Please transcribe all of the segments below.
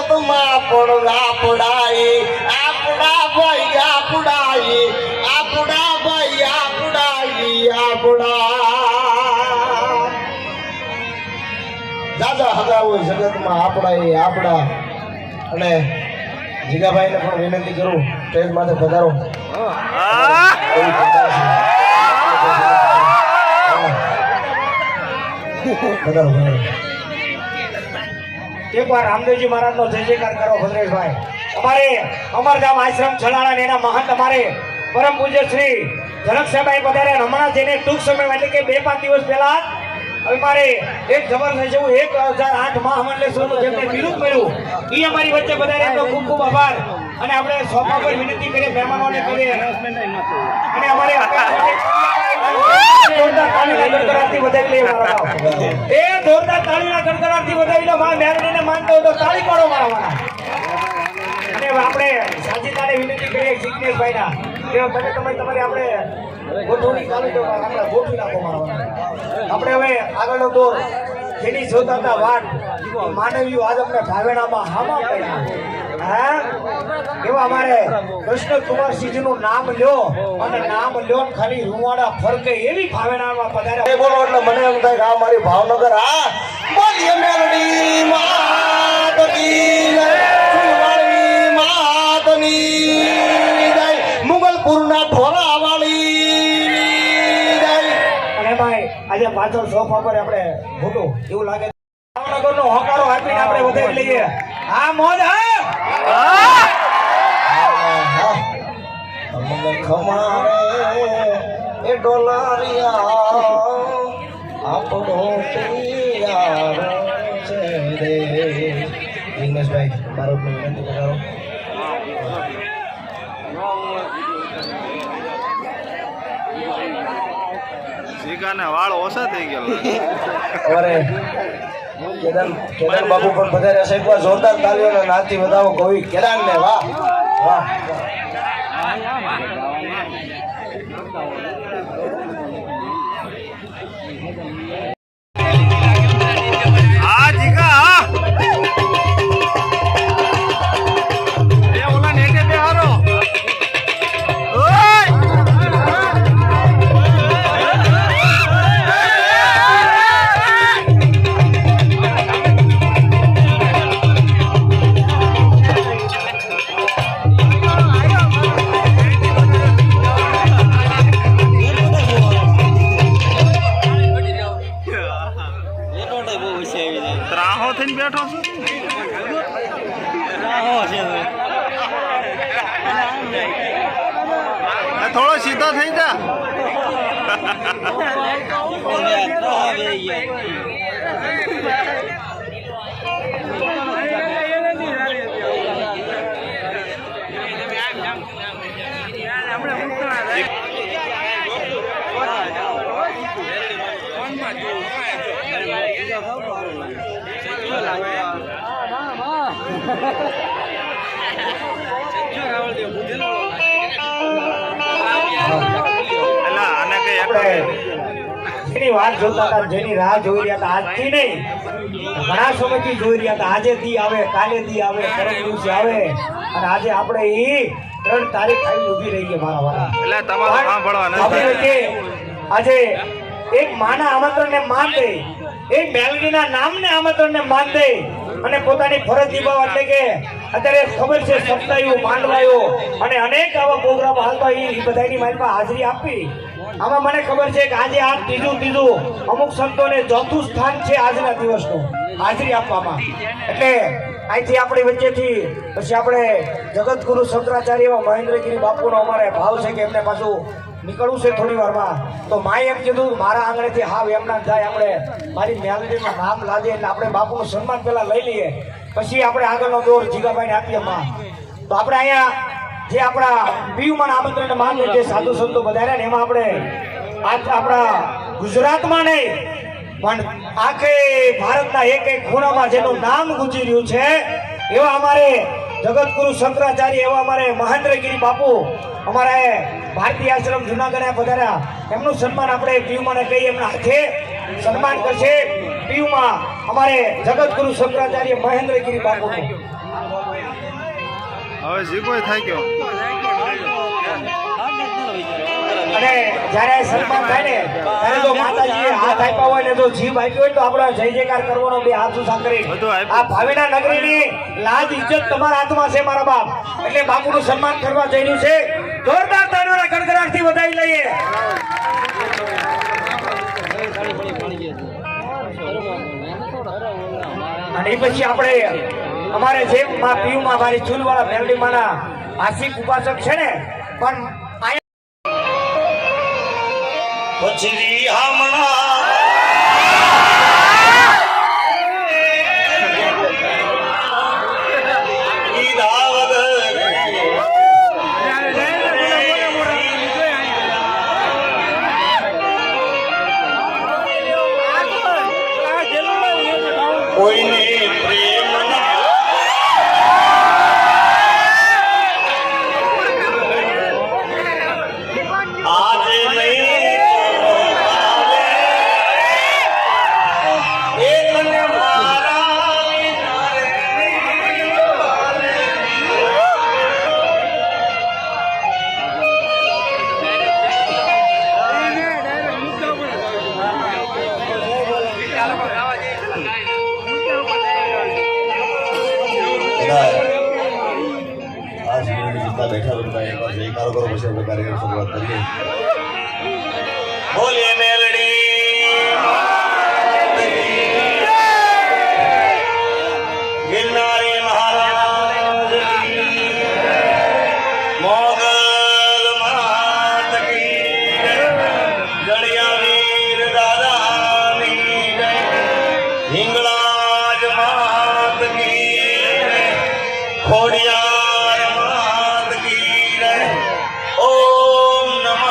જગતમાં પણ આપડાઈ આપડા ભાઈ આપડાઈ આપડા ભાઈ આપડાઈ આપડા દાદા હગાવો જગતમાં આપડાઈ આપડા અને જીગાભાઈ ને પણ વિનંતી કરું સ્ટેજ માથે પધારો. એકવાર રામદેવજી મહારાજ નો જય જયકાર કરો ભદ્રેશભાઈ. અમારે અમરધામ આશ્રમ છલાણા એના મહંત અમારે પરમ પૂજ્ય શ્રી જનક સાહેબ પધારે હમણાં જેને ટૂંક સમય એટલે કે 2-5 દિવસ પહેલા અમારે એક જબરદસ્ત જેવું 1008 મહામંડલેશ્વરનું જેમને બિરુદ મળ્યું એ અમારી વચ્ચે પધારે એમનો ખૂબ ખૂબ આભાર. અને આપણે સોફા પર વિનંતી કરીએ મહેમાનોને કરીએ અને અમારે જોરદાર તાળીના ગડગડાટથી વધાવી લઈએ મારા બાપ. એ જોરદાર તાળીના ગડગડાટથી વધાવી લો માં મેરડીને માનતો હોય તો તાળી પાડો મારા વાળા. અને આપણે સાજીદાને વિનંતી કરીએ જિગ્નેશભાઈના કે તમે તમારી આપણે ગોઠવણી ચાલુ કરો આપણે ગોઠવી નાખો મારા વાળા. આપણે હવે આગળનો દોર જેની જોતા હતા વાત માનવીઓ આજ અમને ભાવેણામાં હામાં પડ્યા. હા એવા અમારે કૃષ્ણ કુમારસિંહજીનું નામ લ્યો અને નામ લ્યો ખાલી રૂવાડા ફરકે એવી ભાવેણામાં પધાર્યા. બોલો એટલે મને એમ થાય કે આ મારી ભાવનગર આ બોલીએ મેલડી માતની ફૂલવાળી માતની જય મુગલપુરના ઢોરા વાળી જય. અને ભાઈ આજે પાછળ સોફા પર આપણે ભૂટું એવું લાગે ભાવનગરનો હોકારો આપીને આપણે વધારી લઈએ. હા મોજ હા ખમારે એ ડોલારિયા આપણો પિયાર છે રે. દિનેશભાઈ મારો વિનંતી કરો. શીખાને વાળ ઓછા થઈ ગયા. અરે કેદાર બાબુ પણ વધારે સાહેબ જોરદાર તાલીઓને નાચી વધાવો કવિ કેદાર ને. વાહ વાહ. ત્રાહો થઈને બેઠો છું. થોડો સીધો થઈ જા. જેની વાત જોતા હતા જેની રાહ જોઈ રહ્યા હતા આજથી નહીં ઘણા સમયથી જોઈ રહ્યા હતા. આજે દી આવે કાલે દી આવે પરમ દિવસે આવે અને આજે આપણે એ 3 તારીખ આવી ઊભી રહી ગઈ મારા વાળા. એટલે તમારે સાંભળવા નથી. આજે એક માના આમંત્રણને માન દે એક મેલડીના નામને આમંત્રણને માન દે અને પોતાની ફરજ નિભાવવા એટલે કે અત્યારે ખબર છે સપ્તાહયું માંડવાયું અને અનેક આવા પ્રોગ્રામ હાલતા એ બધાની મારી હાજરી આપી. આમાં મને ખબર છે કે આજે આ ત્રીજું અમુક સંતોને 4થું સ્થાન છે આજના દિવસનું હાજરી આપવામાં. એટલે અહીંથી આપણી વચ્ચેથી પછી આપણે જગતગુરુ શંકરાચાર્ય એવા મહેન્દ્રગીરી બાપુનો અમારે ભાવ છે કે એમને પાછું નીકળવું છે થોડી વારમાં. તો માએ એમ કીધું મારા આંગણેથી હાવ એમના થાય આપણે મારી મેલડીમાં નામ લાદીએ એટલે આપણે બાપુનું સન્માન પહેલા લઈ લઈએ પછી આપણે આગળનો દોર જીગાભાઈને આપીએ માં. તો આપણે અહીંયા જે આપણા પીયુમાં આમંત્રણ માન જે સાધુ સંતો બધાર્યા ને એમાં આપણે આપણા ગુજરાતમાં નહીં પણ આખે ભારતના એક ખૂણામાં જેનું નામ ગુંજી રહ્યું છે એવા અમારે જગતગુરુ શંકરાચાર્ય એવા અમારે મહેન્દ્રગીરી બાપુ અમારા ભારતીય આશ્રમ જુનાગઢ પધાર્યા. એમનું સન્માન આપણે પીયુમાં કહીએ એમના હાથે સન્માન કરશે પીયુમાં અમારે જગતગુરુ શંકરાચાર્ય મહેન્દ્રગીરી બાપુનું. હવે જીગોય થાય ગયો. અને જ્યારે સન્માન થાય ને ત્યારે તો માતાજીએ હાથ આપ્યા હોય ને તો જીભ આપ્યો હોય તો આપણે જય જયકાર કરવાનો, બે હાથ ઊંચા કરી. બધું આપ્યું. આ ભાવિના નગરીની લાજ ઇજ્જત તમારા હાથમાં છે મારા બાપ, એટલે બાપુનું સન્માન કરવા જઈ રહ્યું છે. જોરદાર તાળીઓના ગડગડાટથી વધાવી લઈએ. અને એ પછી આપણે અમારે જે માં પીયુમાં મારી ચૂલવાળા મેલડી માના આશિક ઉપાસક છે ને, પણ પછી હમણાં કોઈને પ્રેમ આજે નહીં એકને મારા બેઠા બનતા એકવાર જયકારો કરો પછી આપણે કાર્યક્રમ શરૂઆત કરીએ. બોલીએ મેલડી ગિરનારી મહારાજ મોગલ માત કી જડિયા વીર દાદાની જય, હિંગળાજ માત કી ખોડિયા ઓમ નમઃ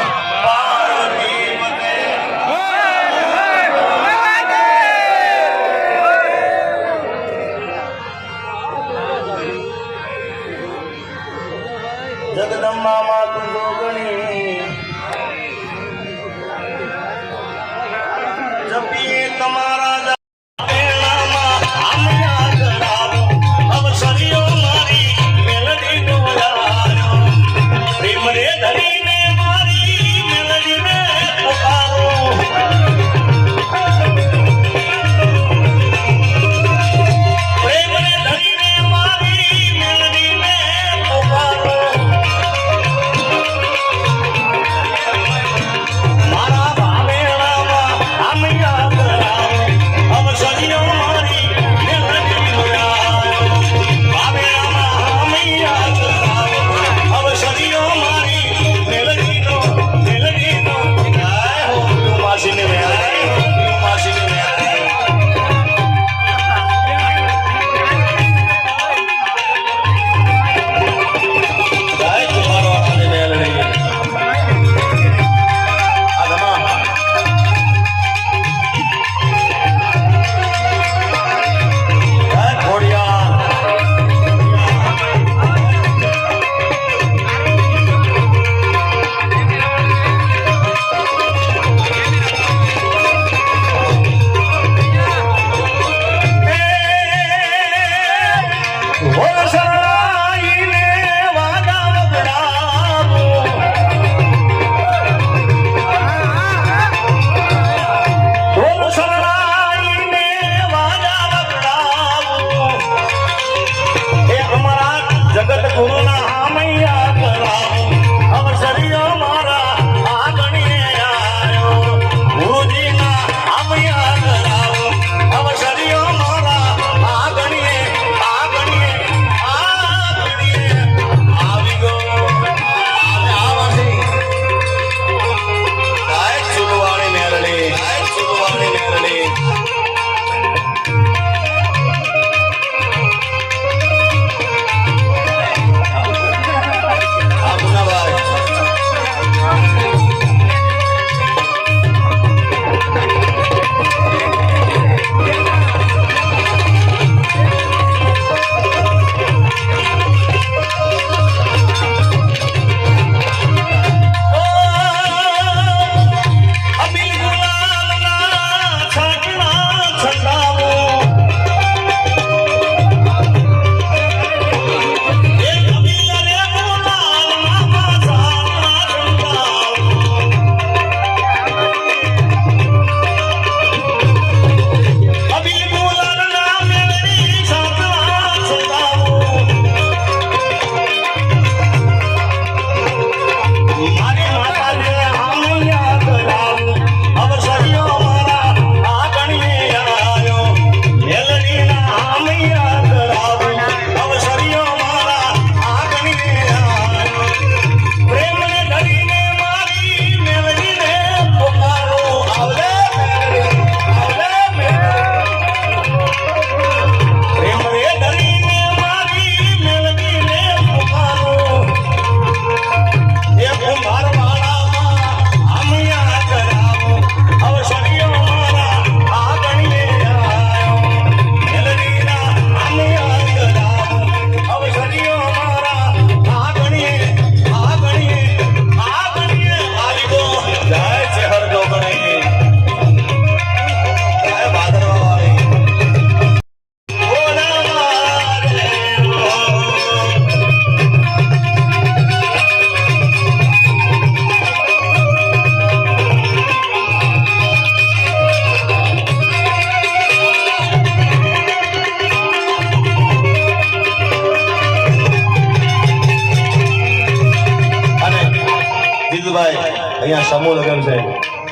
સમૂહ લગ્ન છે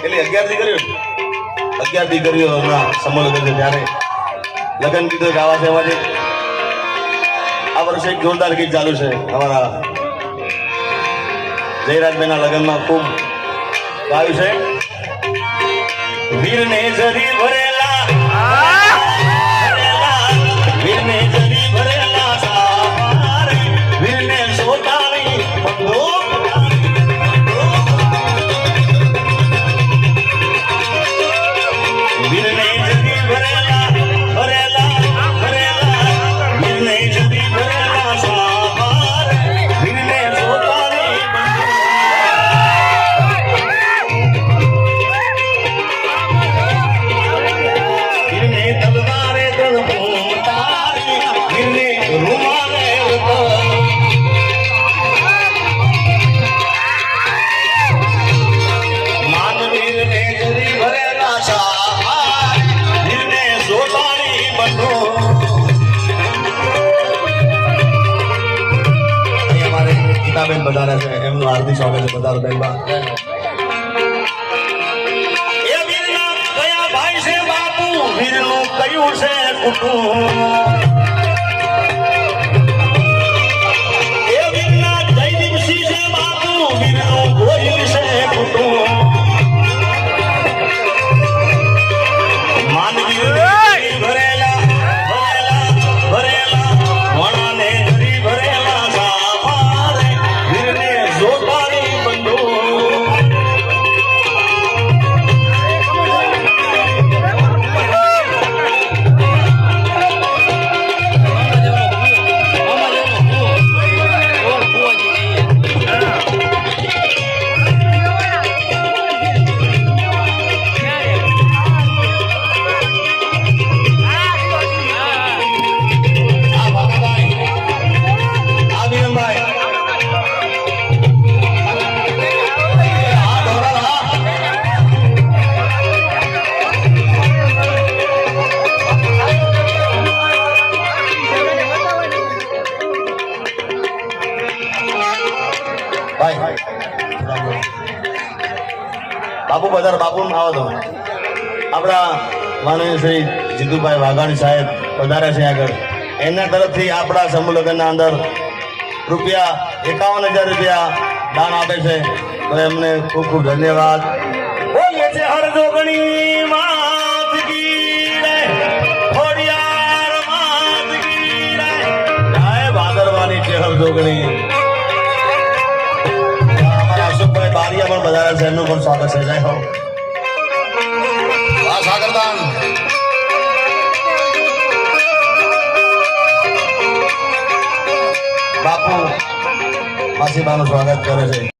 એટલે 11 દીકરીઓ 11 દીકરીઓના સમૂહ લગ્ન છે ત્યારે લગ્ન ગીતો ગાવા છે એમાંથી આ વર્ષે એક જોરદાર ગીત ચાલુ છે અમારા જયરાજભાઈના લગ્નમાં ખૂબ ગાયું છે વીરને જરી ભરેલા વીરને જરી ભરેલા સારે વીરને સોતાણી બંધો વીરને જરી ભરેલા ભરેલા ભરેલા વીરને જરી ભરેલા સારે વીરને સોતાણી વીરને તલવારે દળપો તારી વીરને રૂમાલે માનવીરને જરી ભરેલા સહાય વીરને સોતાણી બંધો અહીં અમારે ગીતાબેન બધારે છે એમનું હાર્દિક સ્વાગત છે બધા બેનબા એ વીરના કયા ભાઈ છે બાપુ વીરનું કયું છે કુટુંબ એ વીરના જયદીપસિંહ છે બાપુ વીરનું ગોહિલ છે કુટુંબ માનવીર ભરેલા ભરેલા ભરેલા વણાને જરી ભરેલા સામારે વીરને જોતાની બંધો આ ભગાભાઈ આ વિરમભાઈ આ ઢોરા ભાઈ બાપુ બધા બાપુ આવો તો આપણા માનનીય શ્રી જીતુભાઈ વાઘાણી સાહેબ વધારે છે આગળ એમના તરફથી આપણા સમૂહ લગ્નના અંદર રૂપિયા 51,000 રૂપિયા દાન આપે છે તો એમને ખૂબ ખૂબ ધન્યવાદ બોલે છે હરજોગણી માત કી રે ખોડિયાર માત કી રે જય ભાદરવાની છે હરજોગણી અમારા અશોકભાઈ બારિયા પણ વધારે છે એમનું પણ સ્વાગત છે જય હો વાહ સાગરદાન બાપુ માસીબાનું સ્વાગત કરે છે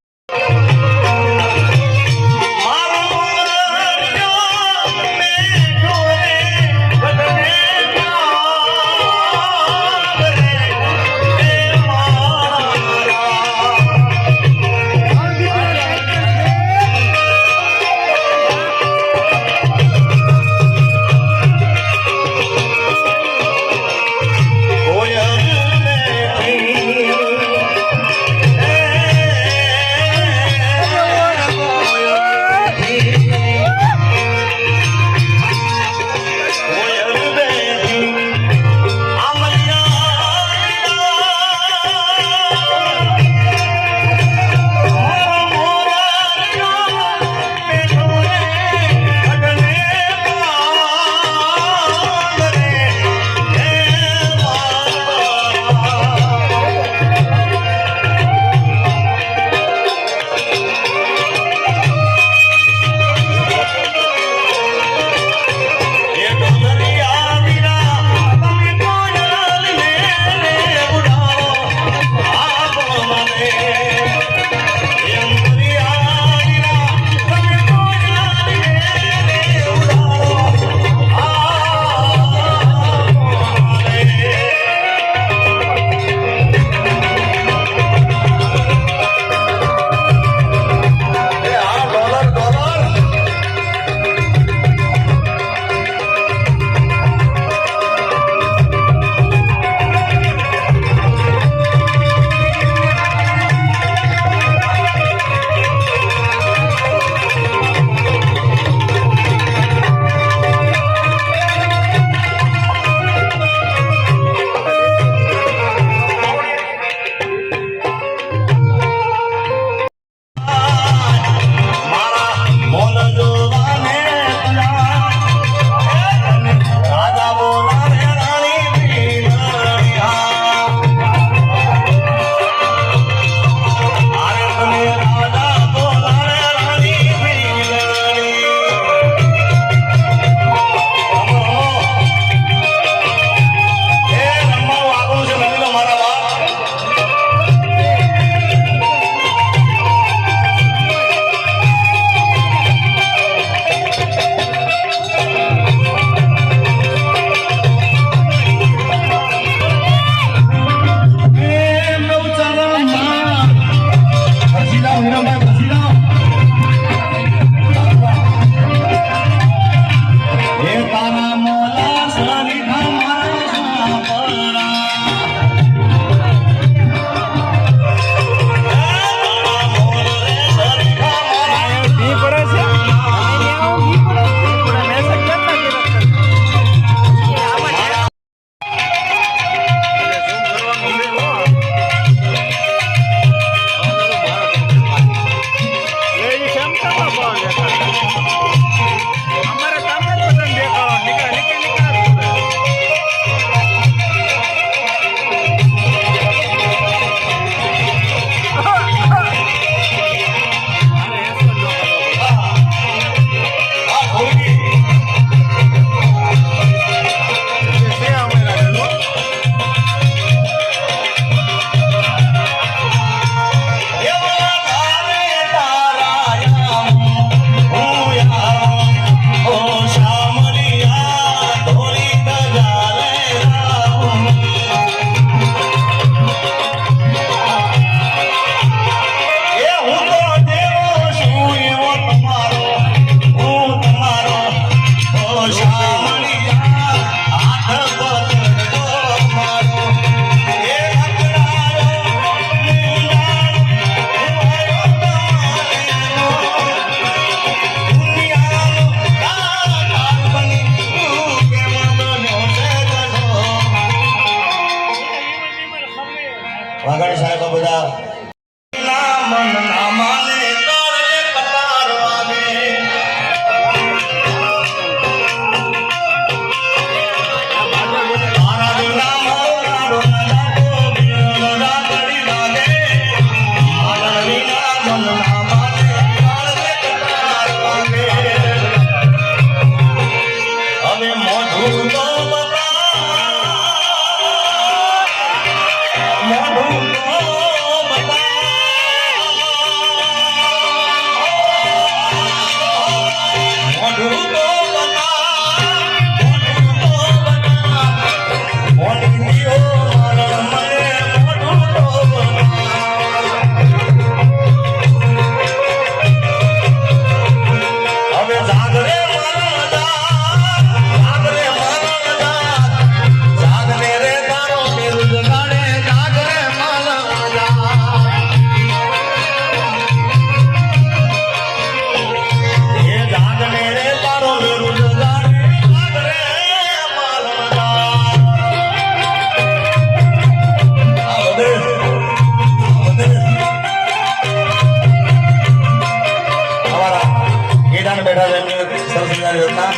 અહીંયા બેઠા છે એમની સરસ મજાની રચના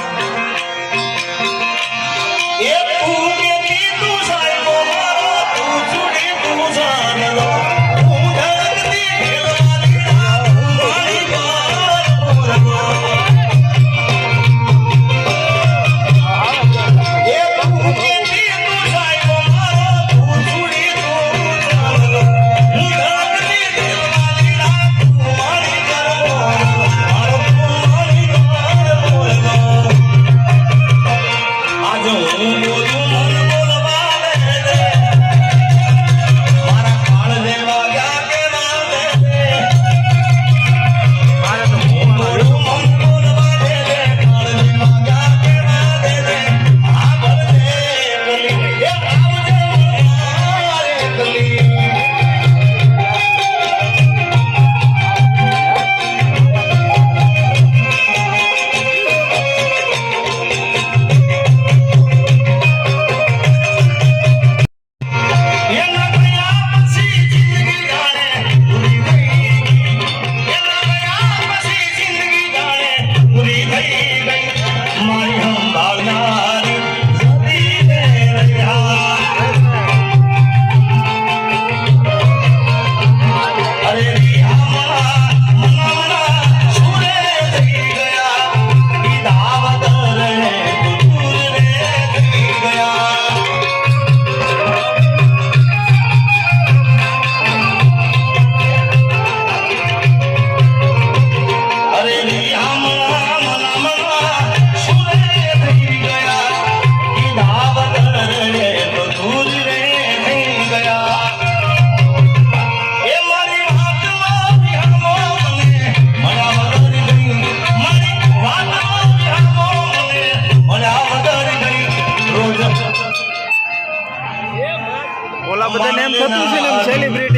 એ તું કે તું સાહેબ મારો તું છોડી તું જાનલો હું ધરતી ખેલવાની મારી બાર એ તું કે તું સાહેબ મારો તું છોડી તું જાનલો હું ધરતી ખેલવાની મારી બાર મારો મારી બાર આજ હું બોલું મન બોલવા દે મારા કાળ જેવા ગયા કે ના દે મારા તો હું બોલું મન બોલવા દે કાળ જેવા ગયા કે ના દે આ ભલે ગલી એ આવજે મારે ગલી એના ગયા પછી જિંદગી જાણે પૂરી થઈ ગઈ એના ગયા પછી જિંદગી જાણે પૂરી થઈ ગઈ મારી સંભાળનારી સતી દે રહ્યા અરે રિયા મના સુરે થઈ ગયા ઈ દાવત રહે દૂર રે થઈ ગયા અરે રિયા મના સુરે થઈ ગયા ઈ દાવત રહે તો દૂર રે થઈ ગયા એ મારી વાતમાં વિહમો મને મળ્યા વગર ગઈ મારી વાતમાં વિહમો મને મળ્યા વગર ગઈ રોજ ઓલા બધા એમ થતું છે ને સેલિબ્રિટી